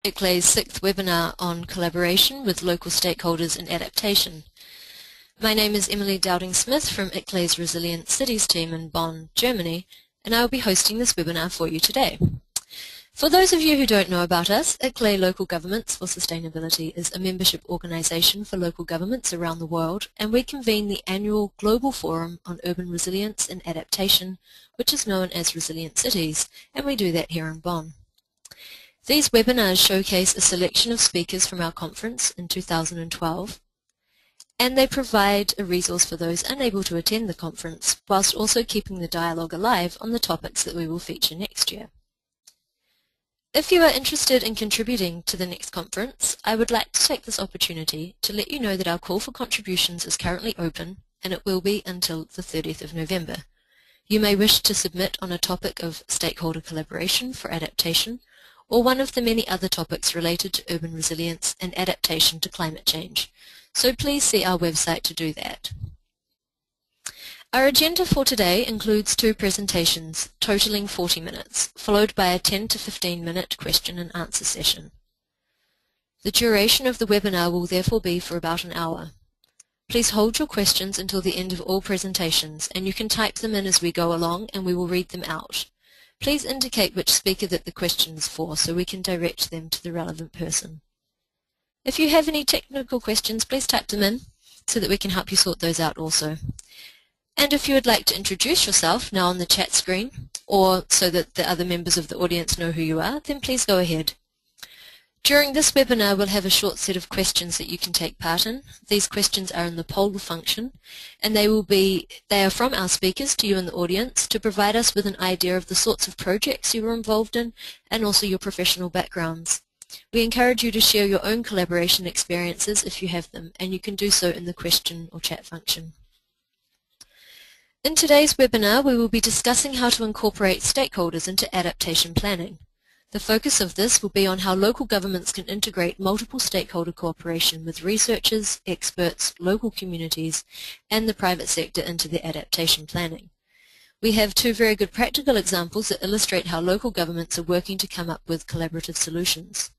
ICLEI's 6th webinar on collaboration with local stakeholders in adaptation. My name is Emily Dowding-Smith from ICLEI's Resilient Cities team in Bonn, Germany, and I will be hosting this webinar for you today. For those of you who don't know about us, ICLEI Local Governments for Sustainability is a membership organisation for local governments around the world, and we convene the annual Global Forum on Urban Resilience and Adaptation, which is known as Resilient Cities, and we do that here in Bonn. These webinars showcase a selection of speakers from our conference in 2012, and they provide a resource for those unable to attend the conference, whilst also keeping the dialogue alive on the topics that we will feature next year. If you are interested in contributing to the next conference, I would like to take this opportunity to let you know that our call for contributions is currently open, and it will be until the 30th of November. You may wish to submit on a topic of stakeholder collaboration for adaptation, or one of the many other topics related to urban resilience and adaptation to climate change. So please see our website to do that. Our agenda for today includes 2 presentations, totaling 40 minutes, followed by a 10 to 15 minute question and answer session. The duration of the webinar will therefore be for about an hour. Please hold your questions until the end of all presentations, and you can type them in as we go along and we will read them out. Please indicate which speaker that the question is for so we can direct them to the relevant person. If you have any technical questions, please type them in so that we can help you sort those out also. And if you would like to introduce yourself now on the chat screen, or so that the other members of the audience know who you are, then please go ahead. During this webinar, we'll have a short set of questions that you can take part in. These questions are in the poll function, and they are from our speakers to you in the audience to provide us with an idea of the sorts of projects you were involved in and also your professional backgrounds. We encourage you to share your own collaboration experiences if you have them, and you can do so in the question or chat function. In today's webinar, we will be discussing how to incorporate stakeholders into adaptation planning. The focus of this will be on how local governments can integrate multiple stakeholder cooperation with researchers, experts, local communities, and the private sector into their adaptation planning. We have 2 very good practical examples that illustrate how local governments are working to come up with collaborative solutions.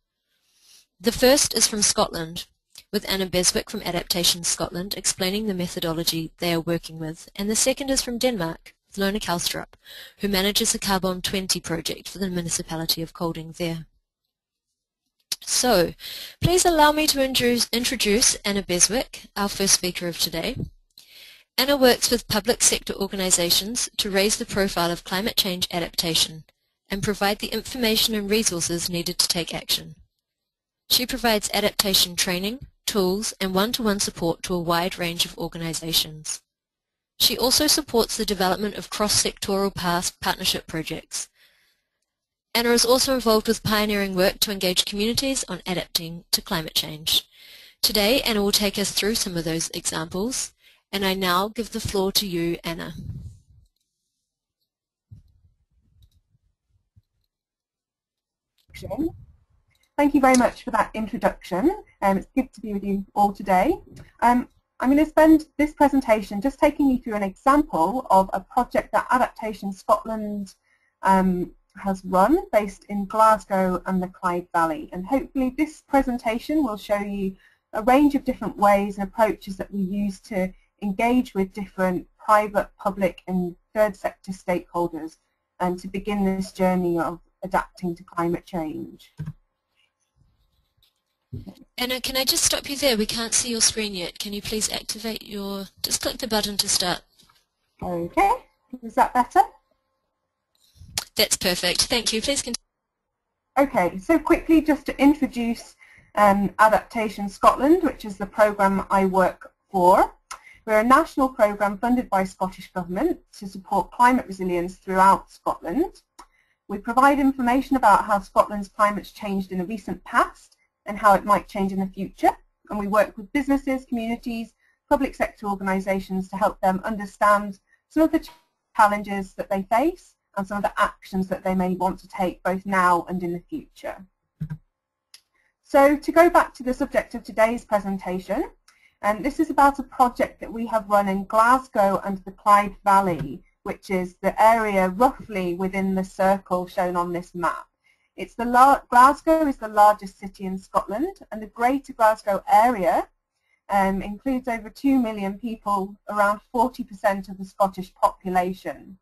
The first is from Scotland, with Anna Beswick from Adaptation Scotland explaining the methodology they are working with, and the second is from Denmark, with Lone Kalstrup, who manages the Carbon 20 project for the municipality of Kolding there. So, please allow me to introduce Anna Beswick, our first speaker of today. Anna works with public sector organisations to raise the profile of climate change adaptation and provide the information and resources needed to take action. She provides adaptation training, tools, and one-to-one support to a wide range of organisations. She also supports the development of cross-sectoral partnership projects. Anna is also involved with pioneering work to engage communities on adapting to climate change. Today, Anna will take us through some of those examples, and I now give the floor to you, Anna. Thank you very much for that introduction. It's good to be with you all today. I'm going to spend this presentation just taking you through an example of a project that Adaptation Scotland has run based in Glasgow and the Clyde Valley. And hopefully this presentation will show you a range of different ways and approaches that we use to engage with different private, public and third sector stakeholders and to begin this journey of adapting to climate change. Anna, can I just stop you there? We can't see your screen yet. Can you please activate just click the button to start. Okay, is that better? That's perfect. Thank you. Please continue. Okay, so quickly just to introduce Adaptation Scotland, which is the programme I work for. We're a national programme funded by Scottish Government to support climate resilience throughout Scotland. We provide information about how Scotland's climate's changed in the recent past and how it might change in the future, and we work with businesses, communities, public sector organisations to help them understand some of the challenges that they face and some of the actions that they may want to take both now and in the future. So to go back to the subject of today's presentation, this is about a project that we have run in Glasgow and the Clyde Valley, which is the area roughly within the circle shown on this map. Glasgow is the largest city in Scotland, and the Greater Glasgow area includes over 2 million people, around 40% of the Scottish population.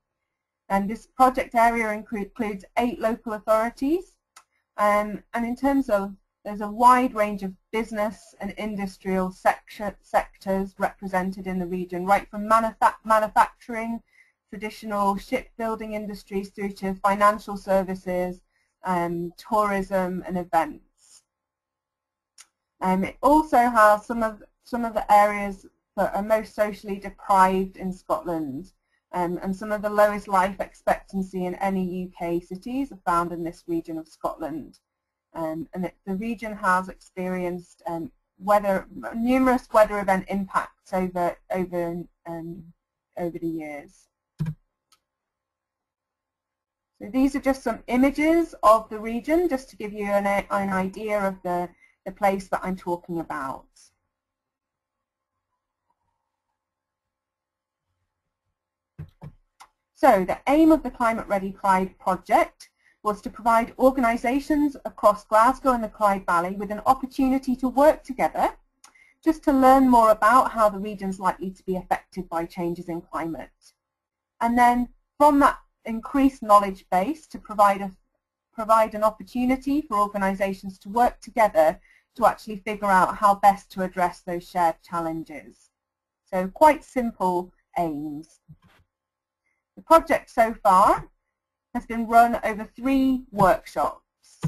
And this project area includes 8 local authorities, and in terms of, there's a wide range of business and industrial sectors represented in the region, right from manufacturing, traditional shipbuilding industries, through to financial services, tourism and events. It also has some of the areas that are most socially deprived in Scotland, and some of the lowest life expectancy in any UK cities are found in this region of Scotland. The region has experienced numerous weather event impacts over the years. So these are just some images of the region, just to give you an idea of the place that I'm talking about. So the aim of the Climate Ready Clyde project was to provide organisations across Glasgow and the Clyde Valley with an opportunity to work together, just to learn more about how the region's likely to be affected by changes in climate. And then from that increased knowledge base, to provide an opportunity for organisations to work together to actually figure out how best to address those shared challenges. So quite simple aims. The project so far has been run over 3 workshops.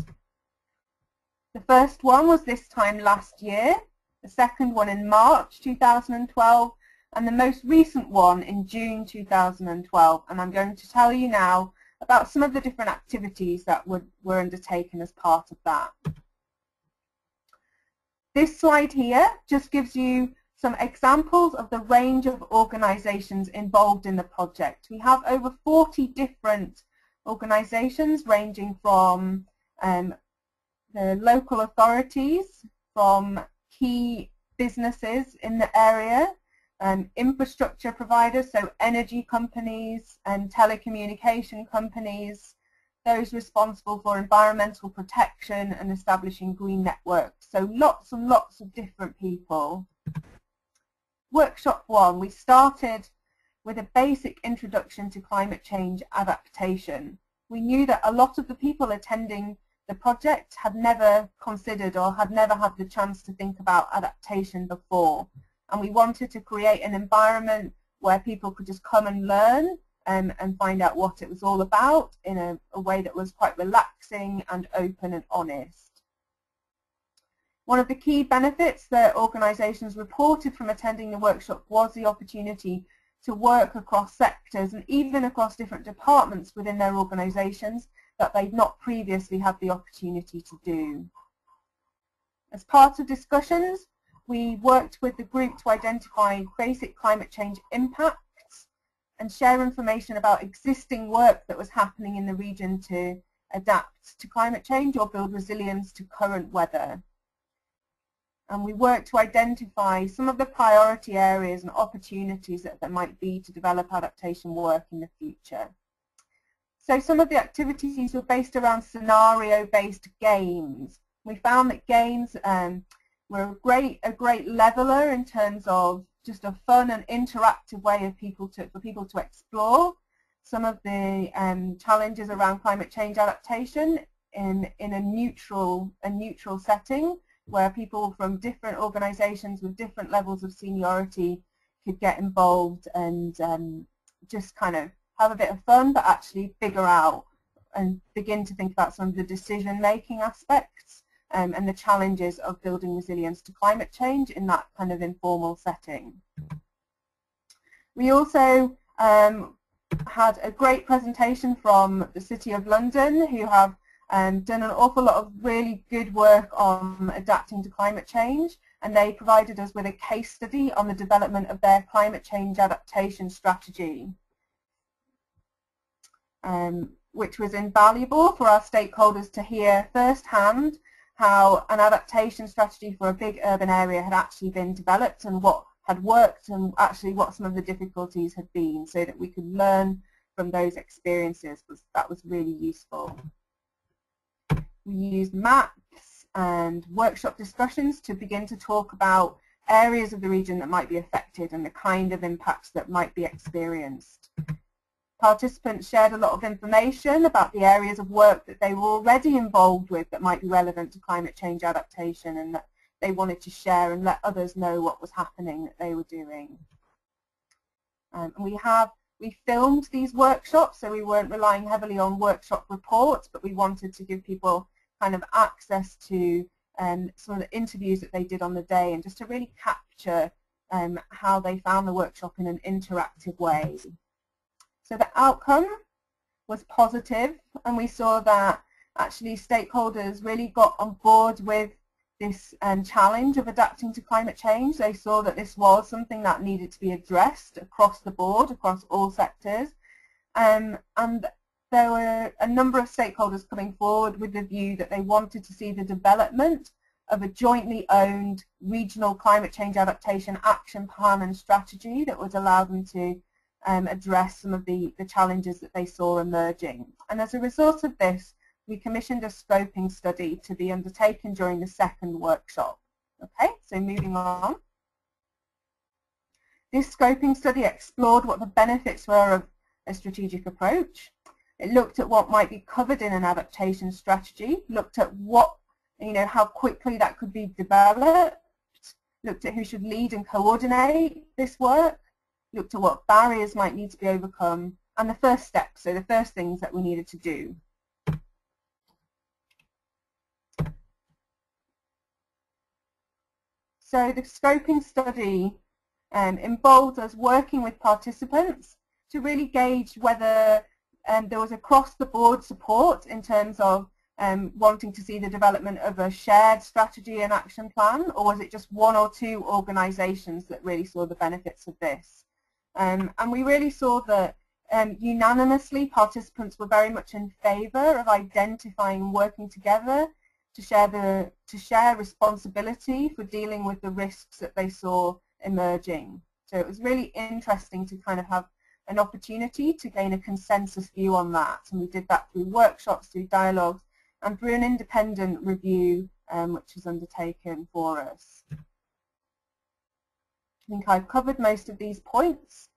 The first one was this time last year, the second one in March 2012, and the most recent one in June 2012. And I'm going to tell you now about some of the different activities that were undertaken as part of that. This slide here just gives you some examples of the range of organisations involved in the project. We have over 40 different organisations, ranging from the local authorities, from key businesses in the area, infrastructure providers, so energy companies and telecommunication companies, those responsible for environmental protection and establishing green networks. So lots and lots of different people. Workshop 1, we started with a basic introduction to climate change adaptation. We knew that a lot of the people attending the project had never considered or had never had the chance to think about adaptation before. And we wanted to create an environment where people could just come and learn and find out what it was all about in a way that was quite relaxing and open and honest. One of the key benefits that organisations reported from attending the workshop was the opportunity to work across sectors and even across different departments within their organisations that they'd not previously had the opportunity to do. As part of discussions, we worked with the group to identify basic climate change impacts and share information about existing work that was happening in the region to adapt to climate change or build resilience to current weather. And we worked to identify some of the priority areas and opportunities that there might be to develop adaptation work in the future. So some of the activities were based around scenario-based games. We found that games were a great leveler in terms of just a fun and interactive way of for people to explore some of the challenges around climate change adaptation in a neutral setting, where people from different organisations with different levels of seniority could get involved and just kind of have a bit of fun, but actually figure out and begin to think about some of the decision-making aspects and the challenges of building resilience to climate change in that kind of informal setting. We also had a great presentation from the City of London, who have done an awful lot of really good work on adapting to climate change, and they provided us with a case study on the development of their climate change adaptation strategy, which was invaluable for our stakeholders to hear firsthand how an adaptation strategy for a big urban area had actually been developed and what had worked and actually what some of the difficulties had been, so that we could learn from those experiences. That was really useful. We used maps and workshop discussions to begin to talk about areas of the region that might be affected and the kind of impacts that might be experienced. Participants shared a lot of information about the areas of work that they were already involved with that might be relevant to climate change adaptation, and that they wanted to share and let others know what was happening that they were doing. And we filmed these workshops, so we weren't relying heavily on workshop reports, but we wanted to give people kind of access to some of the interviews that they did on the day, and just to really capture how they found the workshop in an interactive way. So the outcome was positive, and we saw that actually stakeholders really got on board with this challenge of adapting to climate change. They saw that this was something that needed to be addressed across the board, across all sectors, and there were a number of stakeholders coming forward with the view that they wanted to see the development of a jointly owned regional climate change adaptation action plan and strategy that would allow them to address some of the challenges that they saw emerging. And as a result of this, we commissioned a scoping study to be undertaken during the second workshop. Okay, so moving on. This scoping study explored what the benefits were of a strategic approach. It looked at what might be covered in an adaptation strategy, looked at what, how quickly that could be developed, looked at who should lead and coordinate this work, looked at what barriers might need to be overcome, and the first steps, so the first things that we needed to do. So the scoping study involved us working with participants to really gauge whether there was across-the-board support in terms of wanting to see the development of a shared strategy and action plan, or was it just one or two organisations that really saw the benefits of this? And we really saw that unanimously participants were very much in favour of identifying and working together to share responsibility for dealing with the risks that they saw emerging. So it was really interesting to kind of have an opportunity to gain a consensus view on that, and we did that through workshops, through dialogues, and through an independent review which was undertaken for us. I think I've covered most of these points.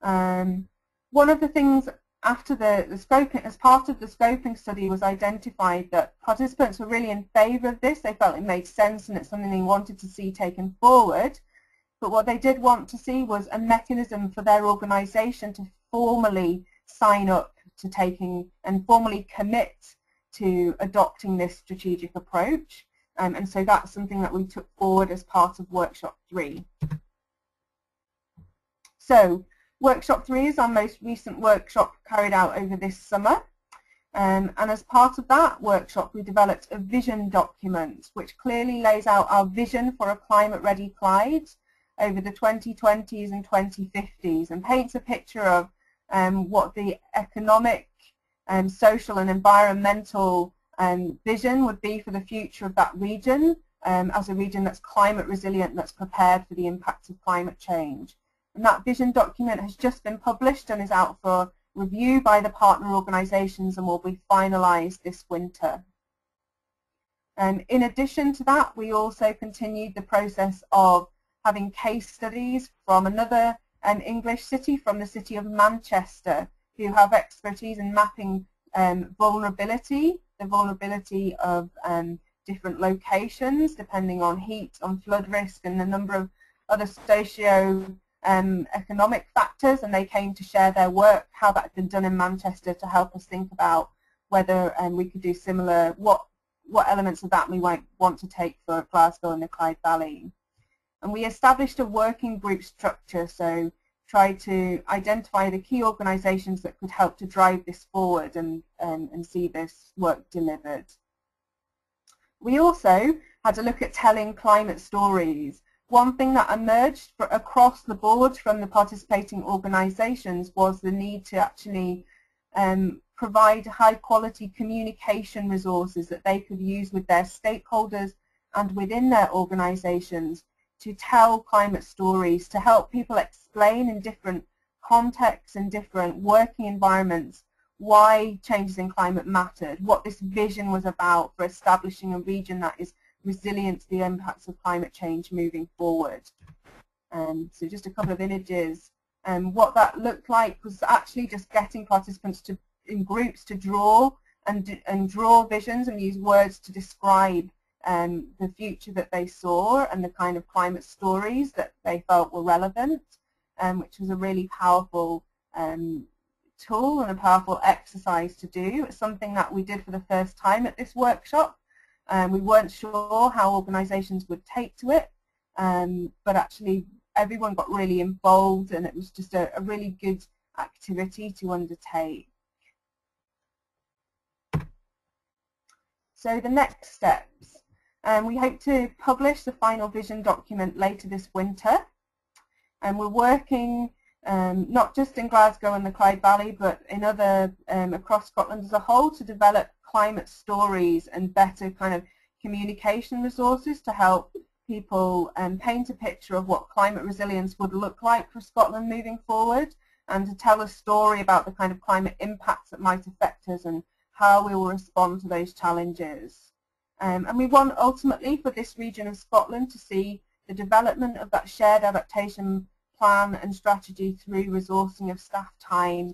One of the things after the scoping, as part of the scoping study, was identified that participants were really in favour of this. They felt it made sense and it's something they wanted to see taken forward. But what they did want to see was a mechanism for their organisation to formally sign up to taking and formally commit to adopting this strategic approach. And so that's something that we took forward as part of Workshop 3. So Workshop 3 is our most recent workshop carried out over this summer. And as part of that workshop, we developed a vision document which clearly lays out our vision for a climate-ready Clyde over the 2020s and 2050s, and paints a picture of what the economic, social and environmental vision would be for the future of that region as a region that's climate resilient, that's prepared for the impacts of climate change. And that vision document has just been published and is out for review by the partner organisations and will be finalised this winter. In addition to that, we also continued the process of having case studies from another English city, from the city of Manchester, who have expertise in mapping vulnerability, the vulnerability of different locations depending on heat, on flood risk and a number of other socio-economic factors, and they came to share their work, how that had been done in Manchester, to help us think about whether we could do similar, what elements of that we might want to take for Glasgow and the Clyde Valley. And we established a working group structure, so tried to identify the key organisations that could help to drive this forward and see this work delivered. We also had a look at telling climate stories. One thing that emerged across the board from the participating organisations was the need to actually provide high quality communication resources that they could use with their stakeholders and within their organisations to tell climate stories, to help people explain in different contexts and different working environments why changes in climate mattered, what this vision was about for establishing a region that is resilient to the impacts of climate change moving forward. So just a couple of images. What that looked like was actually just getting participants in groups to draw and draw visions and use words to describe the future that they saw and the kind of climate stories that they felt were relevant, which was a really powerful tool and a powerful exercise to do. It's something that we did for the first time at this workshop. We weren't sure how organisations would take to it, but actually everyone got really involved, and it was just a really good activity to undertake. So the next steps. We hope to publish the final vision document later this winter, and we're working not just in Glasgow and the Clyde Valley, but in other across Scotland as a whole, to develop climate stories and better kind of communication resources to help people paint a picture of what climate resilience would look like for Scotland moving forward, and to tell a story about the kind of climate impacts that might affect us and how we will respond to those challenges. And we want ultimately for this region of Scotland to see the development of that shared adaptation plan and strategy through resourcing of staff time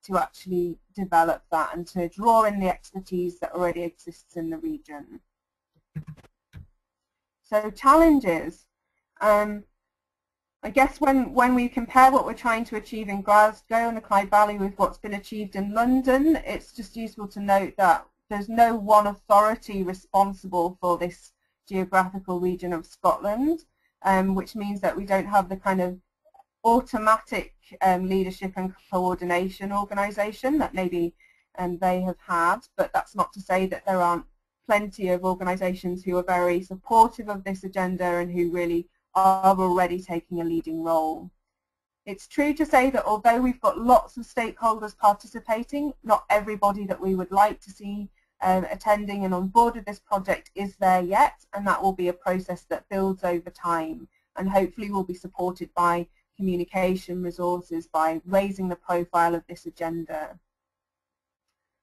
to actually develop that and to draw in the expertise that already exists in the region. So challenges. I guess when we compare what we're trying to achieve in Glasgow and the Clyde Valley with what's been achieved in London, it's just useful to note that there's no one authority responsible for this geographical region of Scotland, which means that we don't have the kind of automatic leadership and coordination organisation that maybe they have had, but that's not to say that there aren't plenty of organisations who are very supportive of this agenda and who really are already taking a leading role. It's true to say that although we've got lots of stakeholders participating, not everybody that we would like to see attending and on board with this project is there yet, and that will be a process that builds over time and hopefully will be supported by communication resources, by raising the profile of this agenda.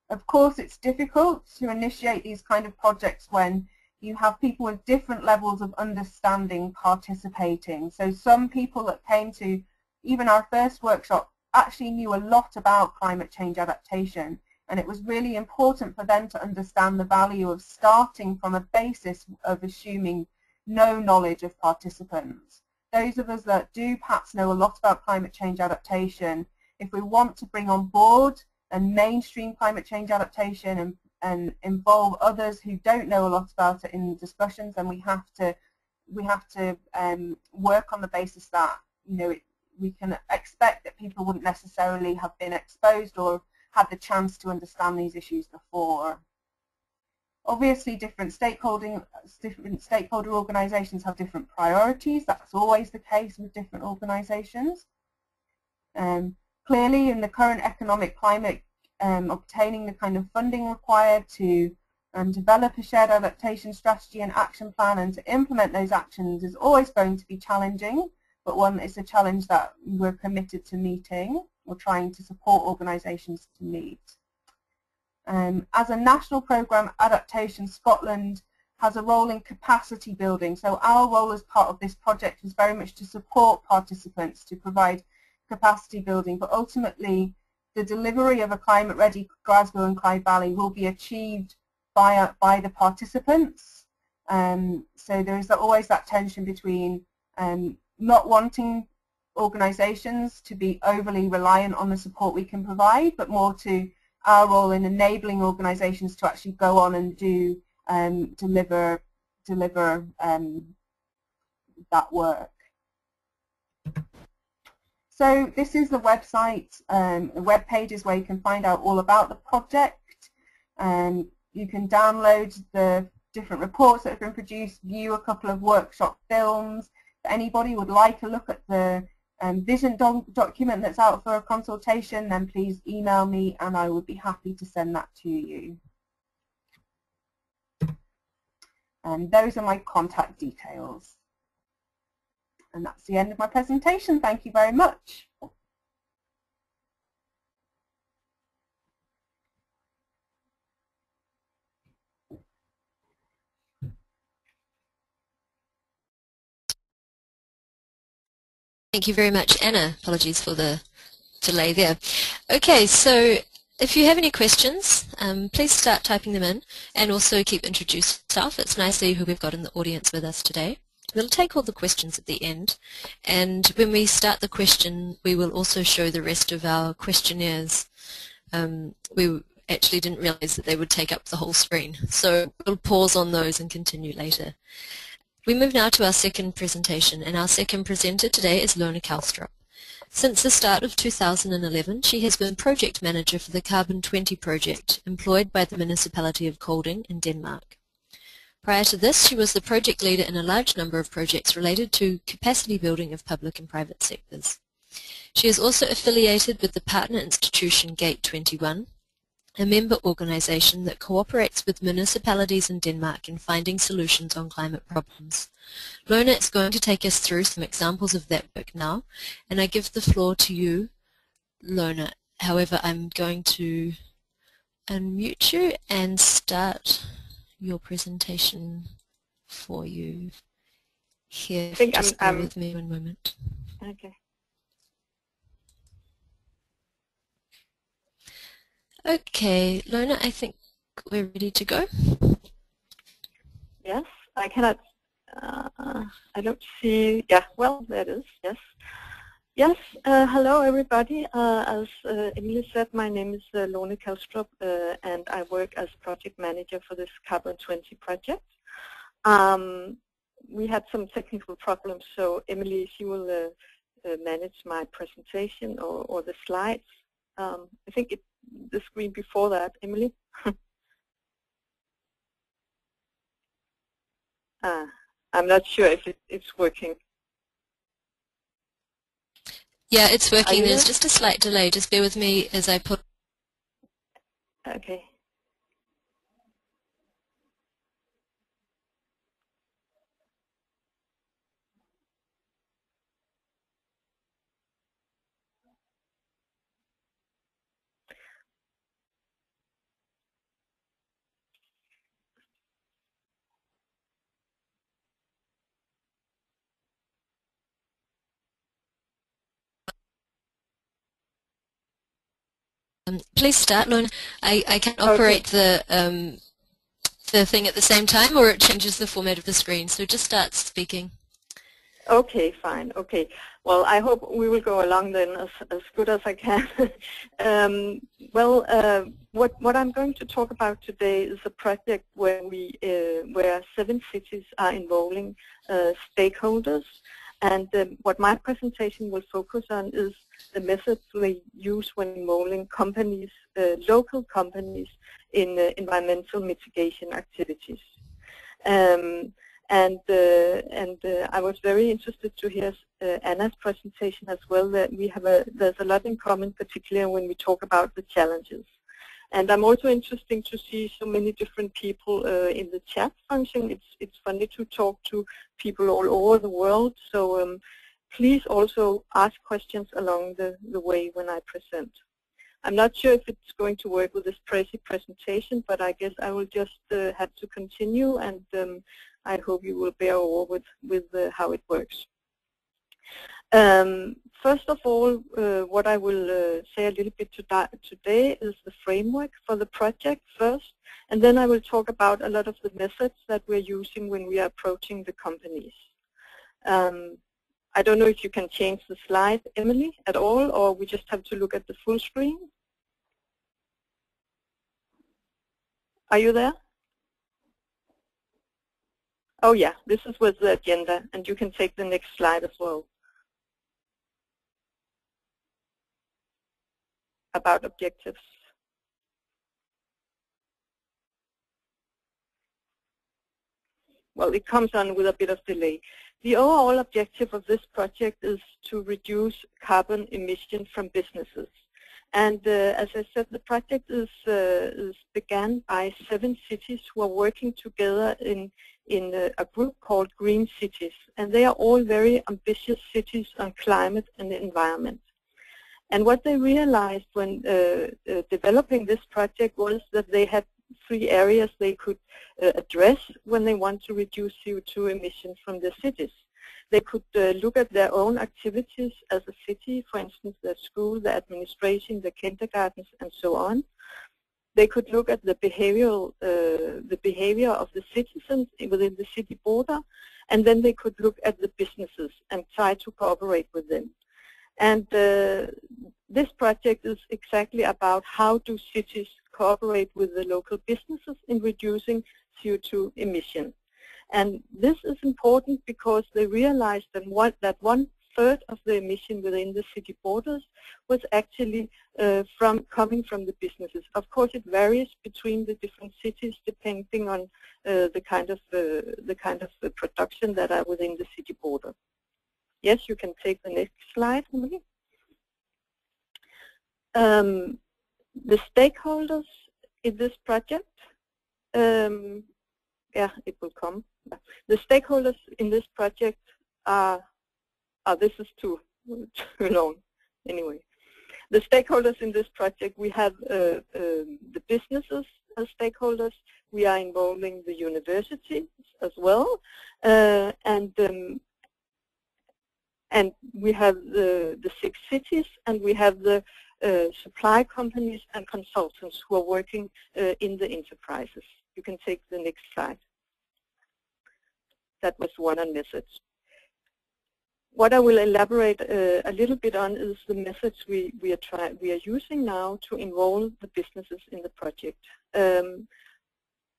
Of course, it's difficult to initiate these kind of projects when you have people with different levels of understanding participating. So some people that came to even our first workshop actually knew a lot about climate change adaptation, and it was really important for them to understand the value of starting from a basis of assuming no knowledge of participants. Those of us that do perhaps know a lot about climate change adaptation, if we want to bring on board and mainstream climate change adaptation and involve others who don't know a lot about it in discussions, then we have to work on the basis that, you know, we can expect that people wouldn't necessarily have been exposed or had the chance to understand these issues before. Obviously, different stakeholder organisations have different priorities. That's always the case with different organisations. Clearly, in the current economic climate, obtaining the kind of funding required to develop a shared adaptation strategy and action plan and to implement those actions is always going to be challenging, but one is a challenge that we're committed to meeting or trying to support organisations to meet. As a national programme, Adaptation Scotland has a role in capacity building. So our role as part of this project is very much to support participants, to provide capacity building, but ultimately the delivery of a climate-ready Glasgow and Clyde Valley will be achieved by the participants. So there is always that tension between not wanting organisations to be overly reliant on the support we can provide, but more to our role in enabling organisations to actually go on and do deliver that work. So this is the website, the web pages where you can find out all about the project. You can download the different reports that have been produced, view a couple of workshop films. If anybody would like a look at the vision document that's out for a consultation, then please email me and I would be happy to send that to you. And those are my contact details. And that's the end of my presentation. Thank you very much. Thank you very much, Anna. Apologies for the delay there. Okay, so if you have any questions, please start typing them in, and also keep introducing yourself. It's nice to see who we've got in the audience with us today. We'll take all the questions at the end, and when we start the question, we will also show the rest of our questionnaires. We actually didn't realize that they would take up the whole screen, so we'll pause on those and continue later. We move now to our second presentation, and our second presenter today is Lone Kalstrup. Since the start of 2011, she has been project manager for the Carbon 20 project, employed by the municipality of Kolding in Denmark. Prior to this, she was the project leader in a large number of projects related to capacity building of public and private sectors. She is also affiliated with the partner institution Gate 21, a member organization that cooperates with municipalities in Denmark in finding solutions on climate problems. Lone is going to take us through some examples of that work now, and I give the floor to you, Lone. However, I'm going to unmute you and start your presentation for you here. Just bear with me one moment. Okay. Okay, Lone, I think we're ready to go. Yes, I cannot, I don't see, yeah, well, there it is, yes. Yes, hello everybody. As Emilie said, my name is Lone Kalstrup, and I work as project manager for this Carbon 20 project. We had some technical problems, so Emilie, she will manage my presentation or the slides. I think the screen before that, Emilie. I'm not sure if it's working. Yeah, it's working. There's just a slight delay. Just bear with me as I put... Okay. Please start, Lone. I can't operate the thing at the same time, or it changes the format of the screen. So just start speaking. Okay, fine. Okay. Well, I hope we will go along then as good as I can. What I'm going to talk about today is a project where where 7 cities are involving stakeholders, and what my presentation will focus on is the methods we use when involving companies, local companies, in environmental mitigation activities. I was very interested to hear Anna's presentation as well. That there's a lot in common, particularly when we talk about the challenges. And I'm also interested to see so many different people in the chat function. It's funny to talk to people all over the world. So please also ask questions along the way when I present. I'm not sure if it's going to work with this presentation, but I guess I will just have to continue, and I hope you will bear over with how it works. First of all, what I will say a little bit today is the framework for the project first, and then I will talk about a lot of the methods that we're using when we are approaching the companies. I don't know if you can change the slide, Emilie, at all, or we just have to look at the full screen. Are you there? Oh yeah, this is with the agenda, and you can take the next slide as well. About objectives. Well, it comes on with a bit of delay. The overall objective of this project is to reduce carbon emissions from businesses. And as I said, the project is began by 7 cities who are working together in a group called Green Cities. And they are all very ambitious cities on climate and the environment. And what they realized when developing this project was that they had 3 areas they could address when they want to reduce CO2 emissions from the cities. They could look at their own activities as a city, for instance, the school, the administration, the kindergartens, and so on. They could look at the behavior of the citizens within the city border, and then they could look at the businesses and try to cooperate with them. And this project is exactly about how do cities cooperate with the local businesses in reducing CO2 emission. And this is important because they realized that one-third of the emission within the city borders was actually coming from the businesses. Of course, it varies between the different cities depending on the kind of production that are within the city border. Yes, you can take the next slide, Emily. The stakeholders in this project, yeah, it will come. The stakeholders in this project are, this is too long, anyway. The stakeholders in this project, we have the businesses as stakeholders, we are involving the universities as well, and we have the 6 cities, and we have the supply companies and consultants who are working in the enterprises. You can take the next slide. That was one message. What I will elaborate a little bit on is the methods we are using now to involve the businesses in the project.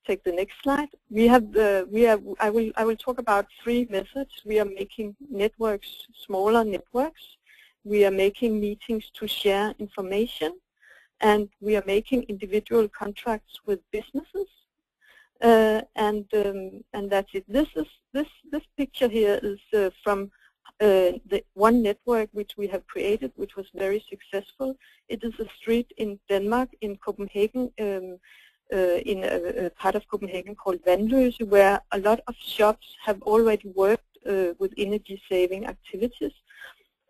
Take the next slide. I will talk about 3 methods. We are making networks, smaller networks. We are making meetings to share information, and we are making individual contracts with businesses. And that's it. This picture here is from the one network which we have created, which was very successful. It is a street in Denmark, in Copenhagen, in a part of Copenhagen called Vandløse, where a lot of shops have already worked with energy-saving activities.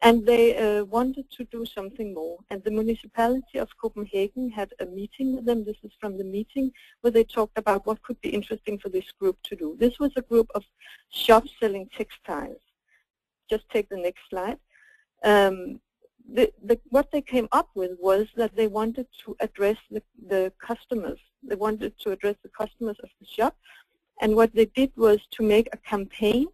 And they wanted to do something more. And the municipality of Copenhagen had a meeting with them. This is from the meeting where they talked about what could be interesting for this group to do. This was a group of shops selling textiles. Just take the next slide. What they came up with was that they wanted to address the customers. They wanted to address the customers of the shop. And what they did was to make a campaign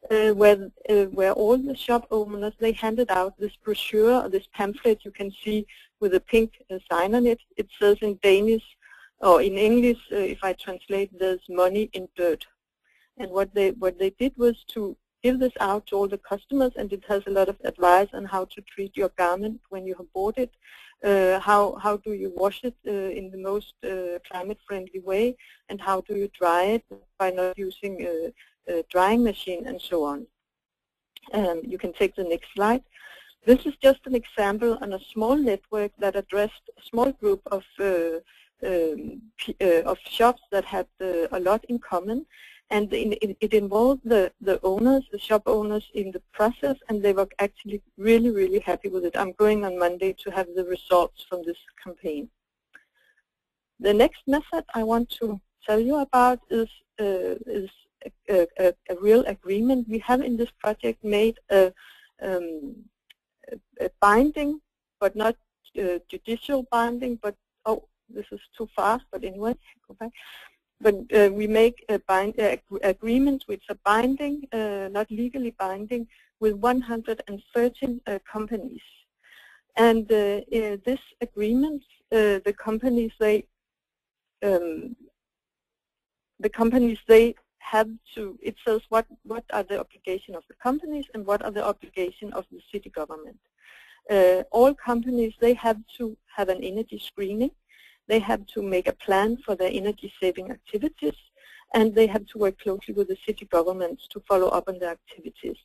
where all the shop owners, they handed out this brochure, or this pamphlet you can see with a pink sign on it. It says in Danish, or in English, if I translate, there's money in dirt. And what they did was to give this out to all the customers, and it has a lot of advice on how to treat your garment when you have bought it, how do you wash it in the most climate-friendly way, and how do you dry it by not using a drying machine, and so on. You can take the next slide. This is just an example on a small network that addressed a small group of shops that had a lot in common, and it involved the owners, the shop owners in the process, and they were actually really, really happy with it. I'm going on Monday to have the results from this campaign. The next method I want to tell you about is a real agreement. We have in this project made a binding, but not judicial binding, but, oh, this is too fast, but anyway, go back. But we make agreements which are binding, not legally binding, with 113 companies. And this agreement, the companies they have to, it says what are the obligations of the companies and what are the obligations of the city government. All companies, they have to have an energy screening. They have to make a plan for their energy-saving activities, and they have to work closely with the city governments to follow up on their activities.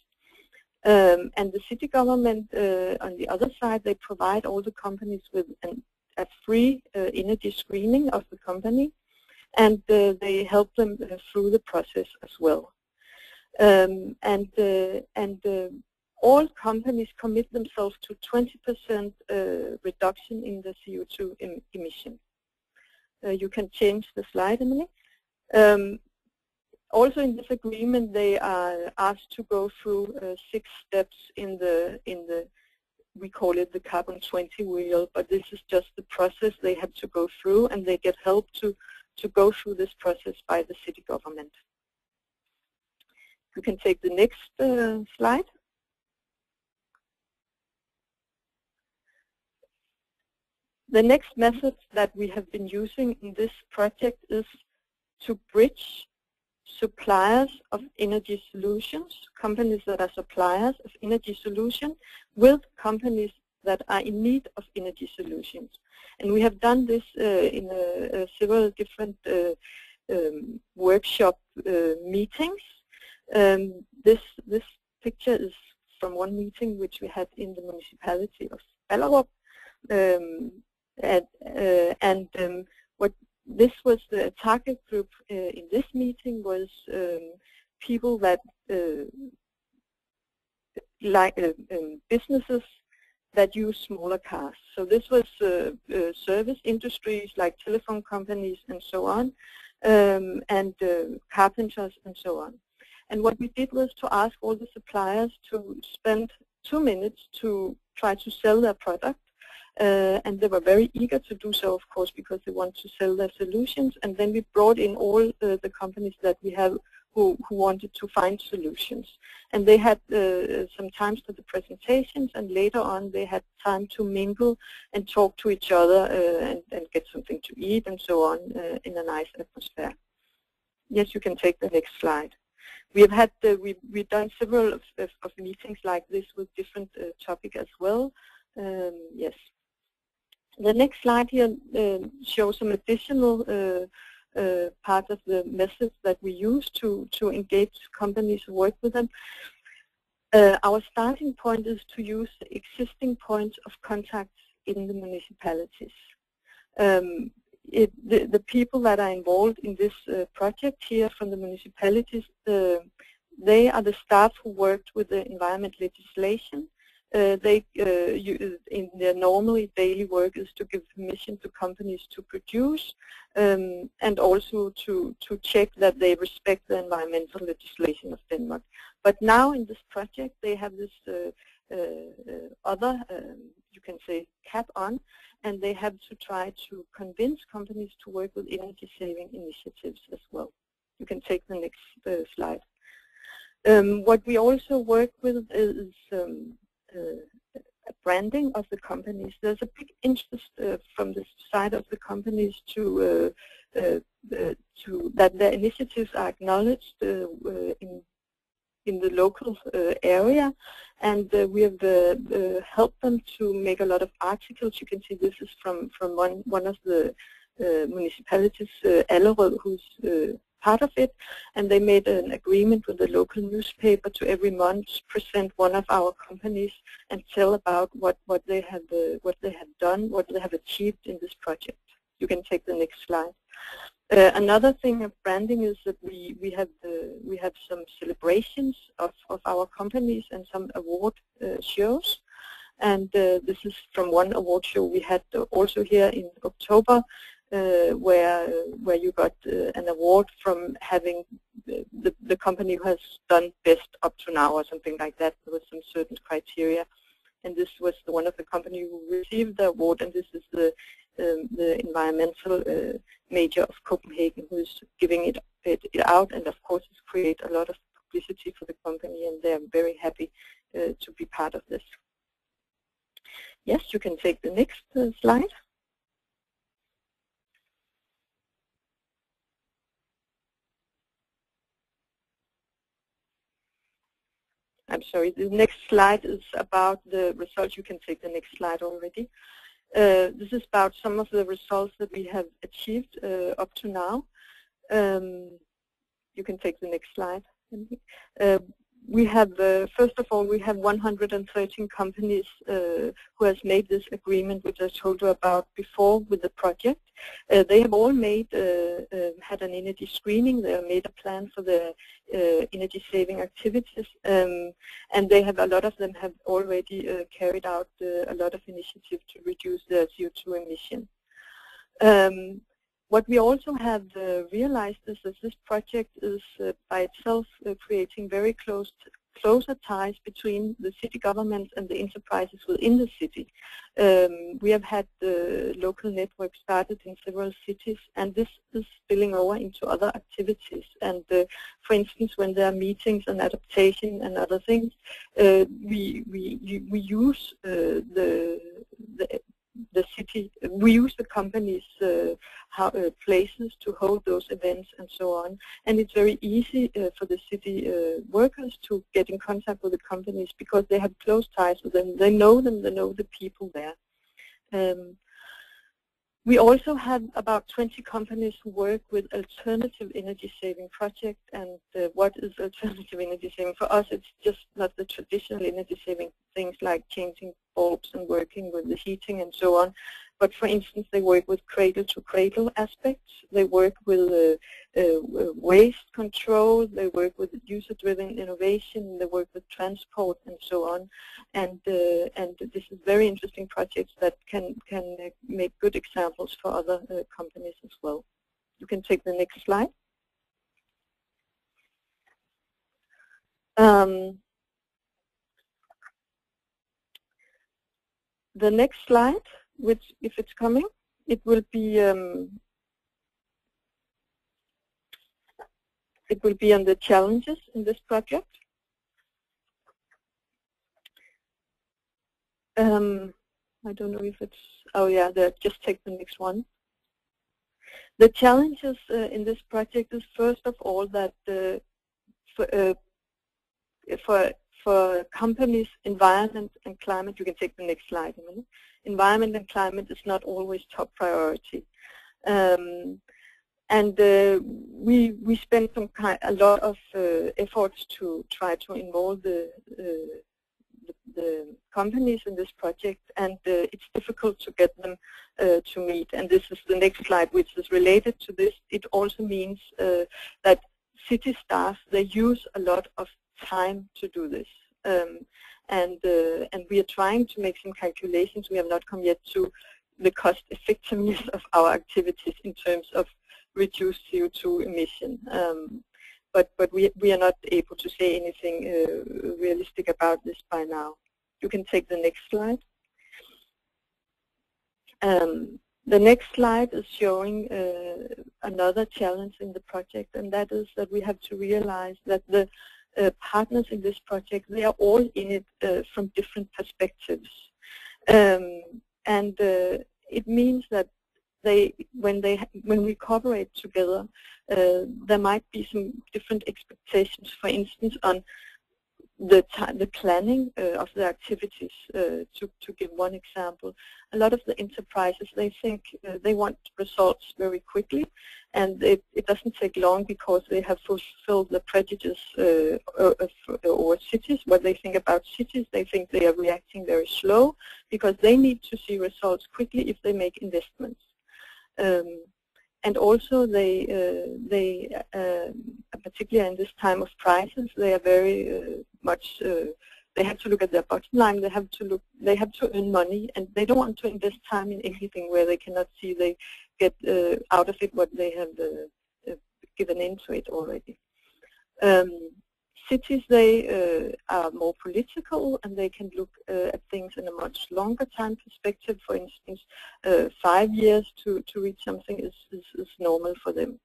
And the city government, on the other side, they provide all the companies with a free energy screening of the company, and they help them through the process as well. All companies commit themselves to 20% reduction in the CO2 emission. You can change the slide, Emily. Also in this agreement, they are asked to go through 6 steps in the we call it the Carbon 20 wheel, but this is just the process they have to go through, and they get help to go through this process by the city government. You can take the next slide. The next method that we have been using in this project is to bridge suppliers of energy solutions, companies that are suppliers of energy solutions, with companies that are in need of energy solutions. And we have done this in several different workshop meetings. This picture is from one meeting which we had in the municipality of Ballerup. What this was the target group in this meeting was people that like businesses that use smaller cars. So this was service industries like telephone companies and so on, and carpenters and so on. And what we did was to ask all the suppliers to spend 2 minutes to try to sell their product. And they were very eager to do so, of course, because they want to sell their solutions. And then we brought in all the companies that we have who wanted to find solutions. And they had some time for the presentations, and later on they had time to mingle and talk to each other and get something to eat and so on in a nice atmosphere. Yes, you can take the next slide. We have had we've done several of meetings like this with different topics as well. Yes. The next slide here shows some additional parts of the methods that we use to engage companies who work with them. Our starting point is to use existing points of contact in the municipalities. The people that are involved in this project here from the municipalities, they are the staff who worked with the environment legislation. In their normally daily work is to give permission to companies to produce and also to check that they respect the environmental legislation of Denmark. But now in this project they have this other, you can say, cap on, and they have to try to convince companies to work with energy saving initiatives as well. You can take the next slide. What we also work with is branding of the companies. There's a big interest from the side of the companies to that their initiatives are acknowledged in the local area, and we have helped them to make a lot of articles. You can see this is from one of the municipalities, Allerød, who's part of it, and they made an agreement with the local newspaper to every month present one of our companies and tell about what they have done, what they have achieved in this project. You can take the next slide. Another thing of branding is that we have some celebrations of our companies and some award shows, and this is from one award show we had also here in October. Where you got an award from having the company who has done best up to now or something like that. There was some certain criteria, and this was one of the companies who received the award, and this is the environmental major of Copenhagen who is giving it out, and of course it's created a lot of publicity for the company, and they are very happy to be part of this. Yes, you can take the next slide. I'm sorry, the next slide is about the results. You can take the next slide already. This is about some of the results that we have achieved up to now. You can take the next slide. We have, first of all, we have 113 companies who has made this agreement, which I told you about before with the project. They have all made, had an energy screening. They have made a plan for the energy saving activities, and they have, a lot of them have already carried out a lot of initiatives to reduce their CO2 emission. What we also have realized is that this project is by itself creating very closer ties between the city government and the enterprises within the city. We have had the local network started in several cities, and this is spilling over into other activities. And for instance, when there are meetings and adaptation and other things, we use the city, we use the company's places to hold those events and so on. And it's very easy for the city workers to get in contact with the companies because they have close ties with them. They know them, they know the people there. We also have about 20 companies who work with alternative energy saving projects. And what is alternative energy saving? For us, it's just not the traditional energy saving things like changing bulbs and working with the heating and so on. But for instance, they work with cradle-to-cradle aspects. They work with waste control. They work with user-driven innovation. They work with transport and so on. And this is very interesting projects that can make good examples for other companies as well. You can take the next slide. The next slide, which, if it's coming, it will be on the challenges in this project. I don't know if it's, oh yeah, just take the next one. The challenges in this project is first of all that for companies, environment and climate, you can take the next slide a minute. Environment and climate is not always top priority. We spend a lot of efforts to try to involve the companies in this project, and it's difficult to get them to meet. And this is the next slide, which is related to this. It also means that city staff, they use a lot of time to do this. And we are trying to make some calculations. We have not come yet to the cost effectiveness of our activities in terms of reduced CO2 emission. But we are not able to say anything realistic about this by now. You can take the next slide. The next slide is showing another challenge in the project, and that is that we have to realize that the partners in this project, they are all in it from different perspectives. It means that when we cooperate together, there might be some different expectations, for instance, on the planning of the activities. To give one example, a lot of the enterprises, they think they want results very quickly, and it doesn't take long because they have fulfilled the prejudice over cities. What they think about cities, they think they are reacting very slow because they need to see results quickly if they make investments. And also particularly in this time of crisis, they are very much, they have to look at their bottom line, they have to earn money, and they don't want to invest time in anything where they cannot see they get out of it what they have given into it already. Cities, they are more political, and they can look at things in a much longer time perspective. For instance, 5 years to reach something is normal for them.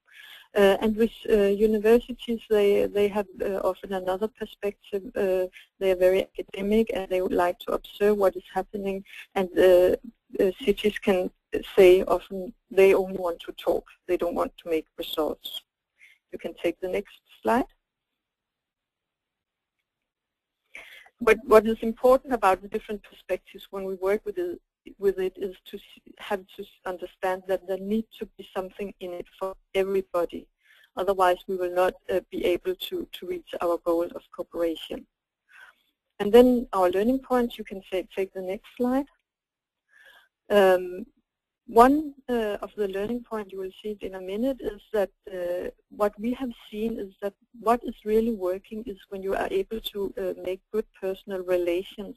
And with universities, they have often another perspective. They are very academic, and they would like to observe what is happening. And cities can say often they only want to talk. They don't want to make results. You can take the next slide. But what is important about the different perspectives when we work with it is to have to understand that there needs to be something in it for everybody. Otherwise, we will not be able to reach our goal of cooperation. And then our learning points, you can take the next slide. One of the learning points, you will see it in a minute, is that what we have seen is that what is really working is when you are able to make good personal relations.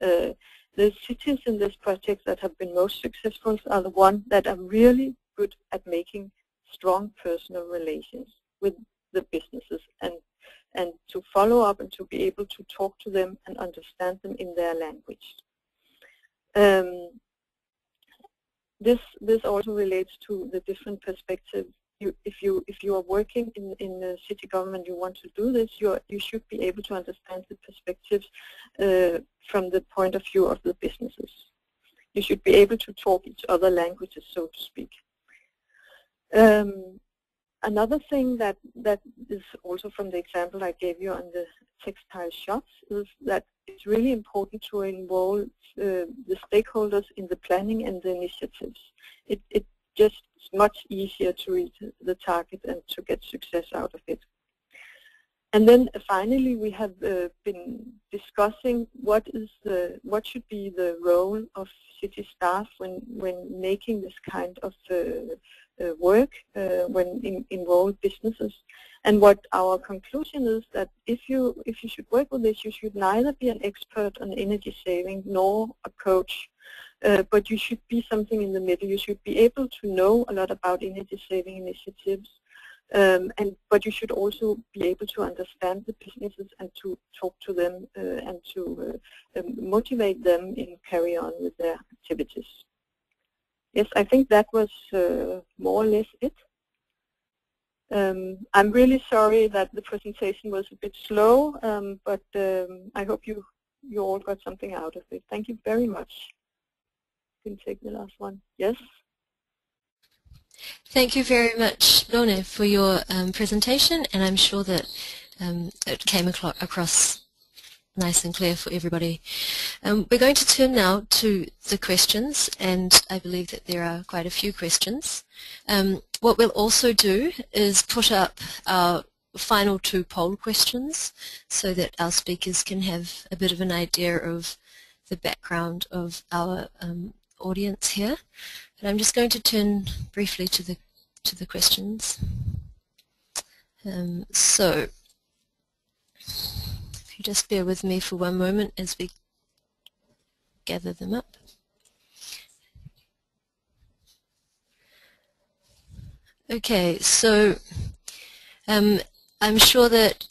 The cities in this project that have been most successful are the ones that are really good at making strong personal relations with the businesses and to follow up and to be able to talk to them and understand them in their language. This also relates to the different perspectives. If you are working in the city government, you want to do this, you should be able to understand the perspectives from the point of view of the businesses. You should be able to talk each other languages, so to speak. Another thing that is also from the example I gave you on the textile shops is that it's really important to involve the stakeholders in the planning and the initiatives. It just is much easier to reach the target and to get success out of it. And then finally, we have been discussing what should be the role of city staff when making this kind of work, when involved businesses. And what our conclusion is that if you should work with this, you should neither be an expert on energy saving nor a coach, but you should be something in the middle. You should be able to know a lot about energy saving initiatives. But you should also be able to understand the businesses and to talk to them and to motivate them in carry on with their activities. Yes, I think that was more or less it. I'm really sorry that the presentation was a bit slow, but I hope you all got something out of it. Thank you very much. You can take the last one. Yes. Thank you very much, Lone, for your presentation, and I'm sure that it came across nice and clear for everybody. We're going to turn now to the questions, and I believe that there are quite a few questions. What we'll also do is put up our final 2 poll questions so that our speakers can have a bit of an idea of the background of our audience here. But I'm just going to turn briefly to the questions. So, if you just bear with me for one moment as we gather them up. Okay, so I'm sure that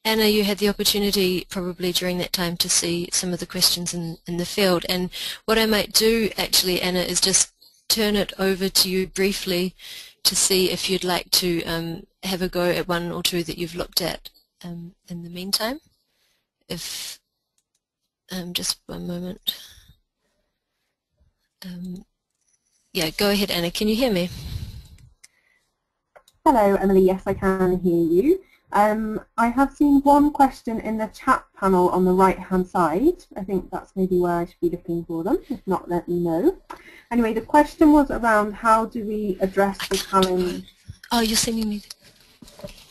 Anna, you had the opportunity probably during that time to see some of the questions in the field, and what I might do actually, Anna, is just turn it over to you briefly to see if you'd like to have a go at 1 or 2 that you've looked at in the meantime. If just one moment. Yeah, go ahead, Anna. Can you hear me? Hello, Emily. Yes, I can hear you. I have seen one question in the chat panel on the right-hand side. I think that's maybe where I should be looking for them. If not, let me know. Anyway, the question was around how do we address the challenge. Oh, you're sending me.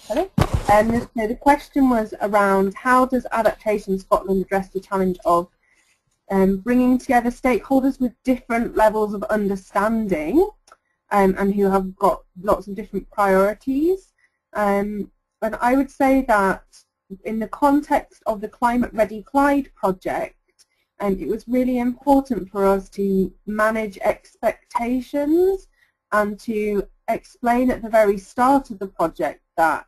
Hello? The question was around how does Adaptation Scotland address the challenge of bringing together stakeholders with different levels of understanding and who have got lots of different priorities. And I would say that in the context of the Climate Ready Clyde project, it was really important for us to manage expectations and to explain at the very start of the project that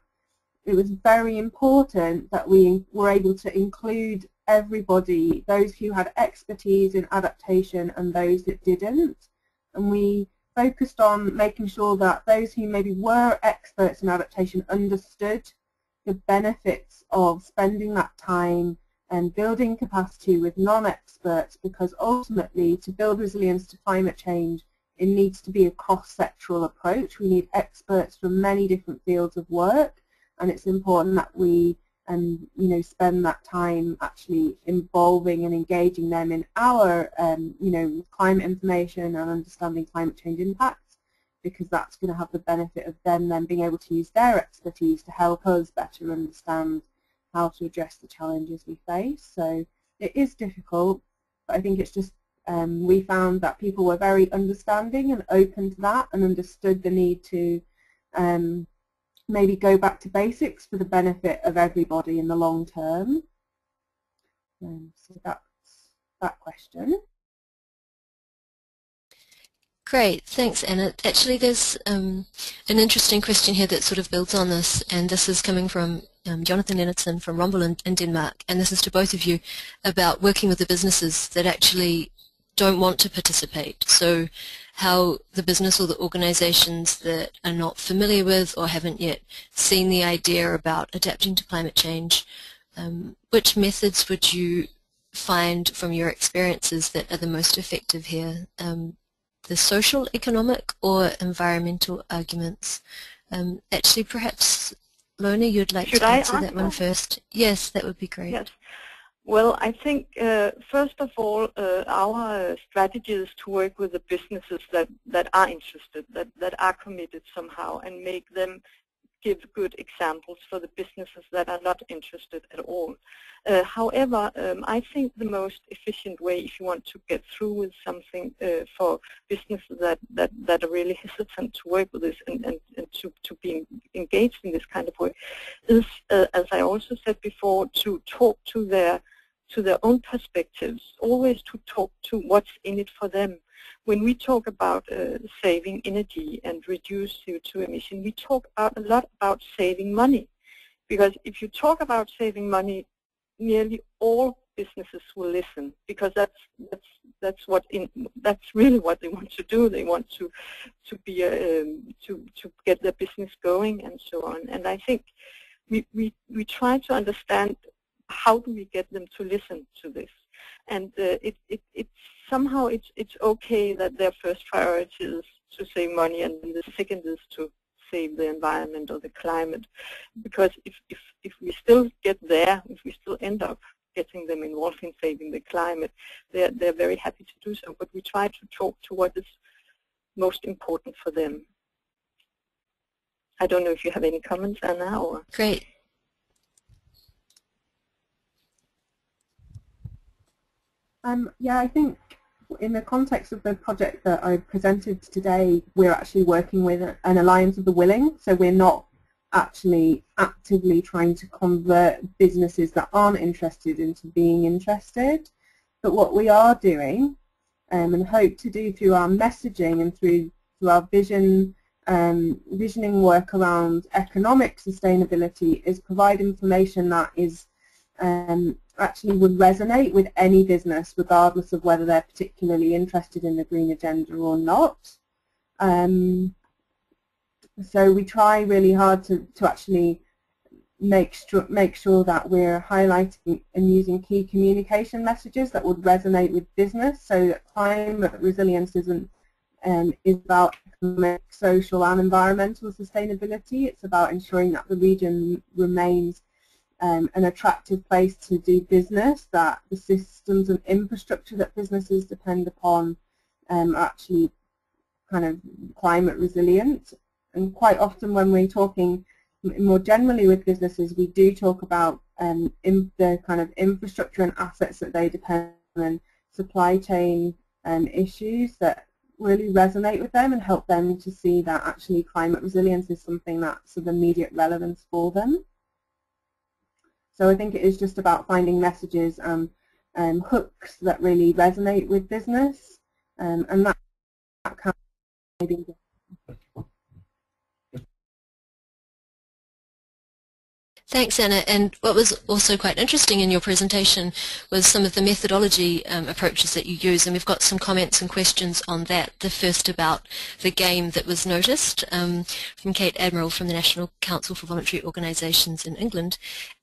it was very important that we were able to include everybody, those who had expertise in adaptation and those that didn't. And we focused on making sure that those who maybe were experts in adaptation understood the benefits of spending that time and building capacity with non-experts, because ultimately to build resilience to climate change it needs to be a cross-sectoral approach. We need experts from many different fields of work, and it's important that we spend that time actually involving and engaging them in our climate information and understanding climate change impacts, because that's going to have the benefit of them then being able to use their expertise to help us better understand how to address the challenges we face. So it is difficult, but I think it's just we found that people were very understanding and open to that and understood the need to maybe go back to basics for the benefit of everybody in the long term. So that's that question. Great, thanks Anna. Actually there's an interesting question here that sort of builds on this, and this is coming from Jonathan Lennartson from Rombel in Denmark, and this is to both of you about working with the businesses that actually don't want to participate. So how the business or the organizations that are not familiar with or haven't yet seen the idea about adapting to climate change, which methods would you find from your experiences that are the most effective here? The social, economic, or environmental arguments? Actually, perhaps, Lone, you'd like to answer that one first. Yes, that would be great. Yes. Well, I think, first of all, our strategy is to work with the businesses that are interested, that are committed somehow, and make them give good examples for the businesses that are not interested at all. However, I think the most efficient way, if you want to get through with something for businesses that are really hesitant to work with this and to be engaged in this kind of work, is, as I also said before, to talk to their own perspectives, always to talk to what's in it for them. When we talk about saving energy and reduce CO2 emission, we talk a lot about saving money. Because if you talk about saving money, nearly all businesses will listen, because that's really what they want to do. They want to get their business going and so on. And I think we try to understand how do we get them to listen to this. And somehow it's okay that their first priority is to save money, and the second is to save the environment or the climate. Because if we still get there, if we still end up getting them involved in saving the climate, they're very happy to do so. But we try to talk to what is most important for them. I don't know if you have any comments, Anna, or? Great. Yeah, I think in the context of the project that I presented today, we're actually working with an Alliance of the Willing, so we're not actually actively trying to convert businesses that aren't interested into being interested. But what we are doing, and hope to do through our messaging and through our visioning work around economic sustainability, is provide information that is actually would resonate with any business, regardless of whether they're particularly interested in the green agenda or not. So we try really hard to actually make sure that we're highlighting and using key communication messages that would resonate with business, so that climate resilience isn't is about economic, social and environmental sustainability. It's about ensuring that the region remains an attractive place to do business, that the systems and infrastructure that businesses depend upon are actually kind of climate resilient. And quite often when we're talking more generally with businesses, we do talk about the kind of infrastructure and assets that they depend on, supply chain issues that really resonate with them and help them to see that actually climate resilience is something that's of immediate relevance for them. So I think it is just about finding messages and hooks that really resonate with business, and that can maybe. Thanks, Anna. And what was also quite interesting in your presentation was some of the methodology approaches that you use, and we've got some comments and questions on that. The first about the game that was noticed from Kate Admiral from the National Council for Voluntary Organisations in England,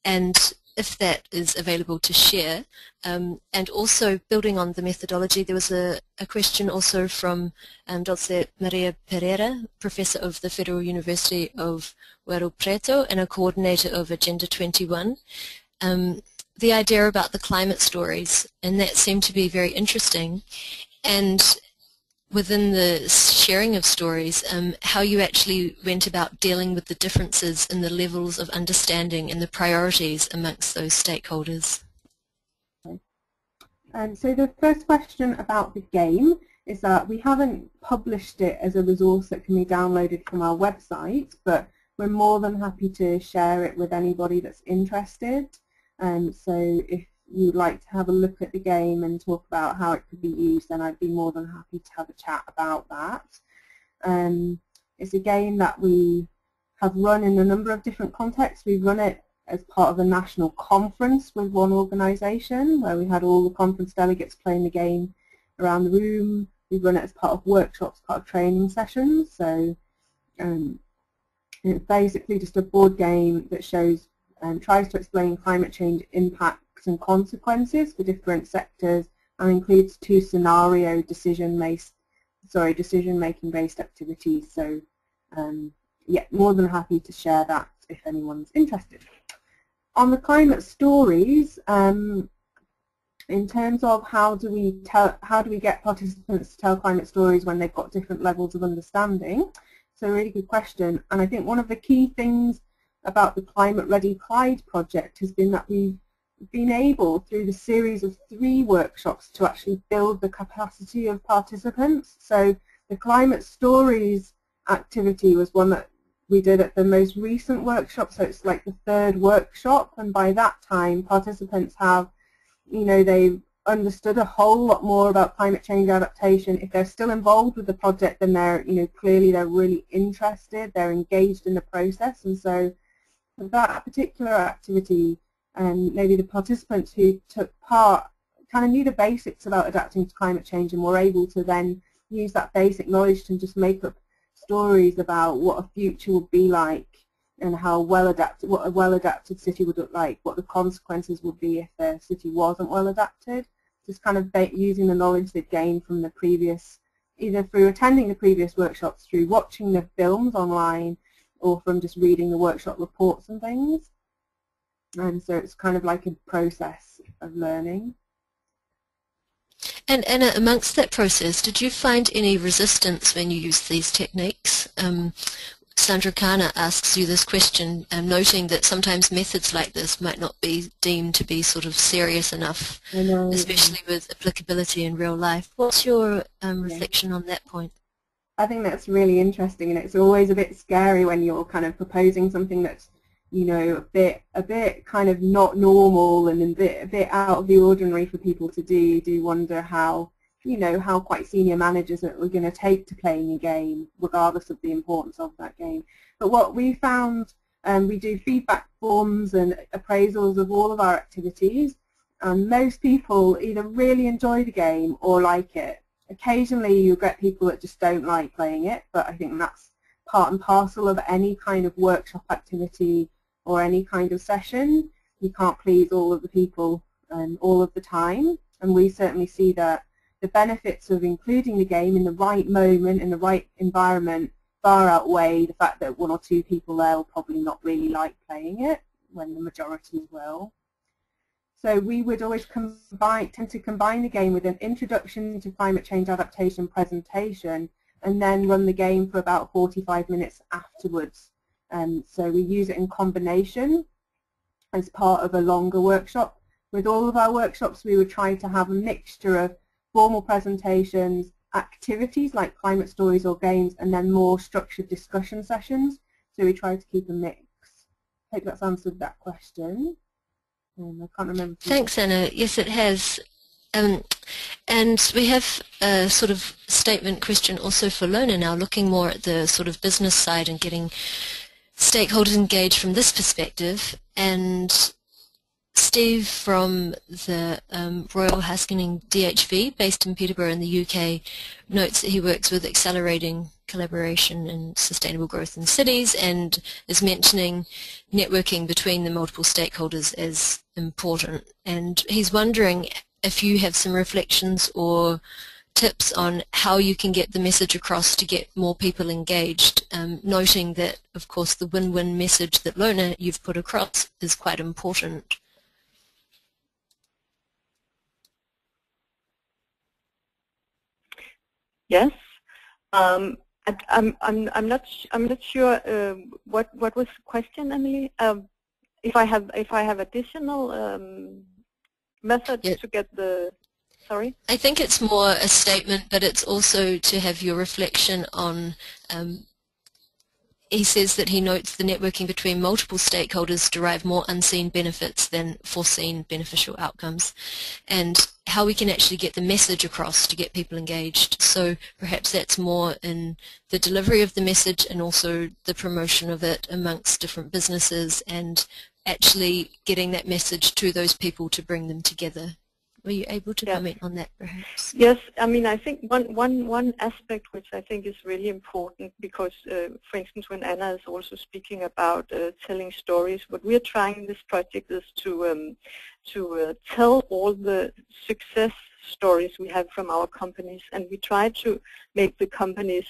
and if that is available to share. And also building on the methodology, there was a question also from Dulce Maria Pereira, Professor of the Federal University of Ouro Preto and a coordinator of Agenda 21. The idea about the climate stories, and that seemed to be very interesting. And within the sharing of stories, how you actually went about dealing with the differences in the levels of understanding and the priorities amongst those stakeholders. So the first question about the game is that we haven't published it as a resource that can be downloaded from our website, but we're more than happy to share it with anybody that's interested. So if you'd like to have a look at the game and talk about how it could be used, then I'd be more than happy to have a chat about that. It's a game that we have run in a number of different contexts. We've run it as part of a national conference with one organisation where we had all the conference delegates playing the game around the room. We've run it as part of workshops, part of training sessions. So it's basically just a board game that shows and tries to explain climate change impacts and consequences for different sectors, and includes 2 scenario decision-making based activities. So yeah, more than happy to share that if anyone's interested. On the climate stories, in terms of how do we get participants to tell climate stories when they've got different levels of understanding? So a really good question, and I think one of the key things about the Climate Ready Clyde project has been that we've been able, through the series of 3 workshops, to actually build the capacity of participants. So the Climate Stories activity was one that we did at the most recent workshop, so it's like the 3rd workshop, and by that time participants have, they've understood a whole lot more about climate change adaptation. If they're still involved with the project, then they're, clearly they're really interested, they're engaged in the process, and so for that particular activity, maybe the participants who took part kind of knew the basics about adapting to climate change and were able to then use that basic knowledge to just make up stories about what a future would be like and how what a well-adapted city would look like, what the consequences would be if the city wasn't well adapted. Just kind of using the knowledge they'd gained from the previous, either through attending the previous workshops, through watching the films online, or from just reading the workshop reports and things. And so it's kind of like a process of learning. And Anna, amongst that process, did you find any resistance when you used these techniques? Sandra Kana asks you this question, noting that sometimes methods like this might not be deemed to be sort of serious enough, especially with applicability in real life. What's your reflection on that point? I think that's really interesting, and it's always a bit scary when you're kind of proposing something that's, a bit kind of not normal and a bit out of the ordinary for people to do. You do wonder how, how quite senior managers are going to take to playing a game, regardless of the importance of that game. But what we found, we do feedback forms and appraisals of all of our activities, and most people either really enjoy the game or like it. Occasionally you'll get people that just don't like playing it, but I think that's part and parcel of any kind of workshop activity or any kind of session. You can't please all of the people all of the time, and we certainly see that the benefits of including the game in the right moment, in the right environment, far outweigh the fact that 1 or 2 people there will probably not really like playing it, when the majority will. So we would always tend to combine the game with an introduction to climate change adaptation presentation, and then run the game for about 45 minutes afterwards. So we use it in combination as part of a longer workshop. With all of our workshops, we would try to have a mixture of formal presentations, activities like climate stories or games, and then more structured discussion sessions. So we try to keep a mix. I hope that's answered that question. I can't remember. Thanks, Anna. Yes, it has. And we have a sort of statement question also for Lona now, looking more at the sort of business side and getting stakeholders engaged from this perspective. And Steve from the Royal Haskinen DHV, based in Peterborough in the UK, notes that he works with accelerating collaboration and sustainable growth in cities, and is mentioning networking between the multiple stakeholders as important. And he's wondering if you have some reflections or tips on how you can get the message across to get more people engaged, noting that, of course, the win-win message that Lona you've put across is quite important. Yes, I'm not sure what was the question, Emily. If I have additional methods to get the, sorry? I think it's more a statement, but it's also to have your reflection on he says that he notes the networking between multiple stakeholders derive more unseen benefits than foreseen beneficial outcomes, and how we can actually get the message across to get people engaged. So perhaps that's more in the delivery of the message and also the promotion of it amongst different businesses and actually getting that message to those people to bring them together. Were you able to comment on that, perhaps? Yes, I mean, I think one aspect which I think is really important, because, for instance, when Anna is also speaking about telling stories, what we're trying in this project is to tell all the success stories we have from our companies, and we try to make the companies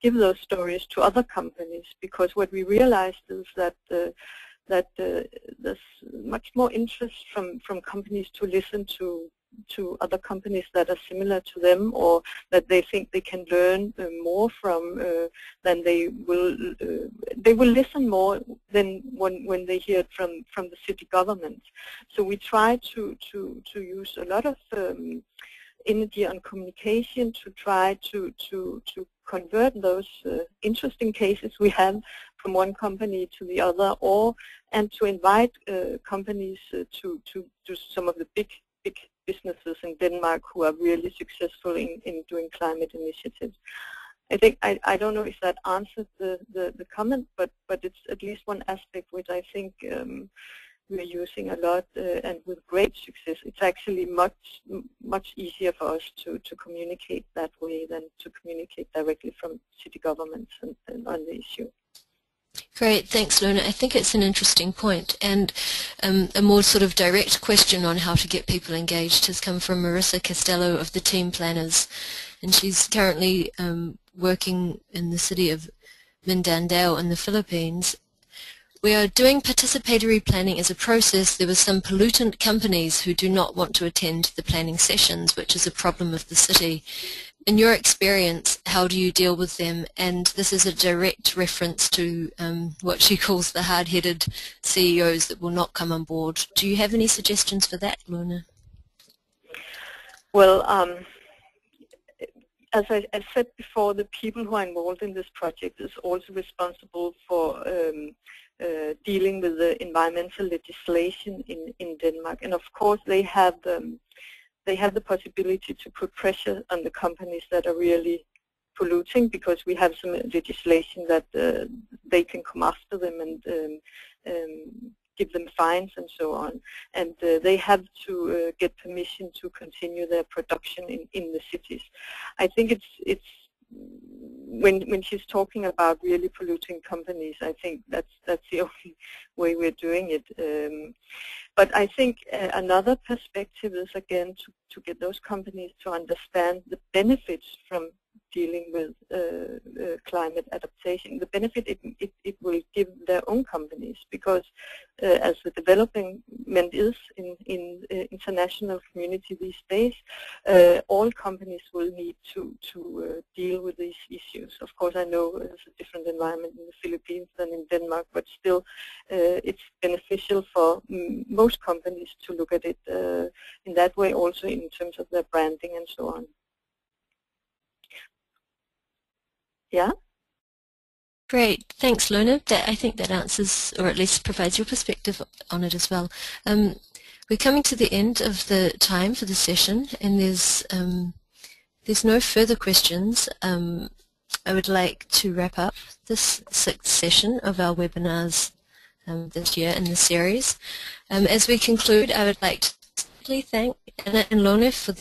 give those stories to other companies, because what we realized is that there's much more interest from companies to listen to other companies that are similar to them, or that they think they can learn more from than they will listen more than when they hear it from the city government. So we try to use a lot of energy on communication to try to convert those interesting cases we have from one company to the other, and to invite companies to some of the big businesses in Denmark who are really successful in doing climate initiatives. I think I don't know if that answers the comment, but it's at least one aspect which I think we're using a lot, and with great success. It's actually much easier for us to communicate that way than to communicate directly from city governments and on the issue. Great, thanks, Luna. I think it's an interesting point, and a more sort of direct question on how to get people engaged has come from Marissa Castello of the Team Planners, and she's currently working in the city of Mindanao in the Philippines. We are doing participatory planning as a process. There were some pollutant companies who do not want to attend the planning sessions, which is a problem of the city. In your experience, how do you deal with them? And this is a direct reference to what she calls the hard-headed CEOs that will not come on board. Do you have any suggestions for that, Luna? Well, as I said before, the people who are involved in this project is also responsible for dealing with the environmental legislation in Denmark, and of course they have the possibility to put pressure on the companies that are really polluting, because we have some legislation that they can come after them and give them fines and so on, and they have to get permission to continue their production in the cities. I think it's when she's talking about really polluting companies, I think that's the only way we're doing it. But I think another perspective is, again, to get those companies to understand the benefits from dealing with climate adaptation, the benefit it will give their own companies, because as the development is in international community these days, all companies will need to deal with these issues. Of course, I know it's a different environment in the Philippines than in Denmark, but still it's beneficial for most companies to look at it in that way, also in terms of their branding and so on. Yeah. Great, thanks, Luna. I think that answers, or at least provides your perspective on it as well. We're coming to the end of the time for the session, and there's no further questions. I would like to wrap up this 6th session of our webinars this year in the series. As we conclude, I would like to thank Anna and Luna for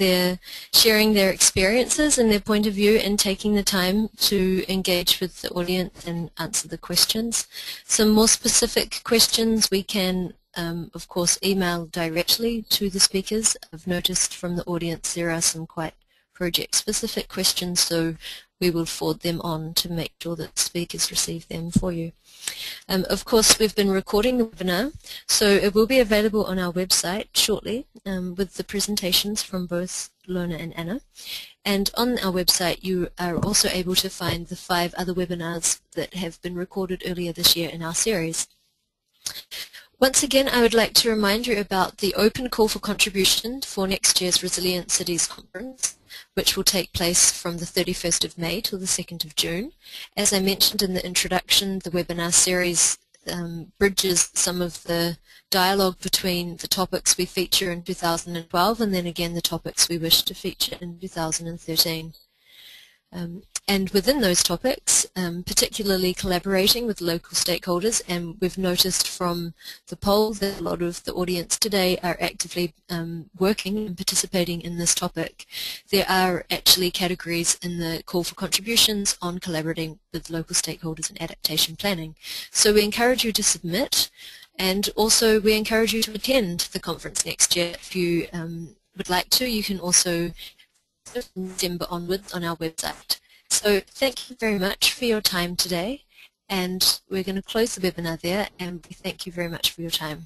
sharing their experiences and their point of view and taking the time to engage with the audience and answer the questions. Some more specific questions we can, of course, email directly to the speakers. I've noticed from the audience there are some quite project-specific questions, so we will forward them on to make sure that speakers receive them for you. Of course, we've been recording the webinar, so it will be available on our website shortly with the presentations from both Luna and Anna. And on our website, you are also able to find the 5 other webinars that have been recorded earlier this year in our series. Once again, I would like to remind you about the open call for contribution for next year's Resilient Cities Conference, which will take place from the 31st of May till the 2nd of June. As I mentioned in the introduction, the webinar series bridges some of the dialogue between the topics we feature in 2012 and then again the topics we wish to feature in 2013. And within those topics, particularly collaborating with local stakeholders, and we've noticed from the poll that a lot of the audience today are actively working and participating in this topic. There are actually categories in the call for contributions on collaborating with local stakeholders in adaptation planning. So we encourage you to submit, and also we encourage you to attend the conference next year. If you would like to, you can also from December onwards on our website. So thank you very much for your time today, and we're going to close the webinar there, and we thank you very much for your time.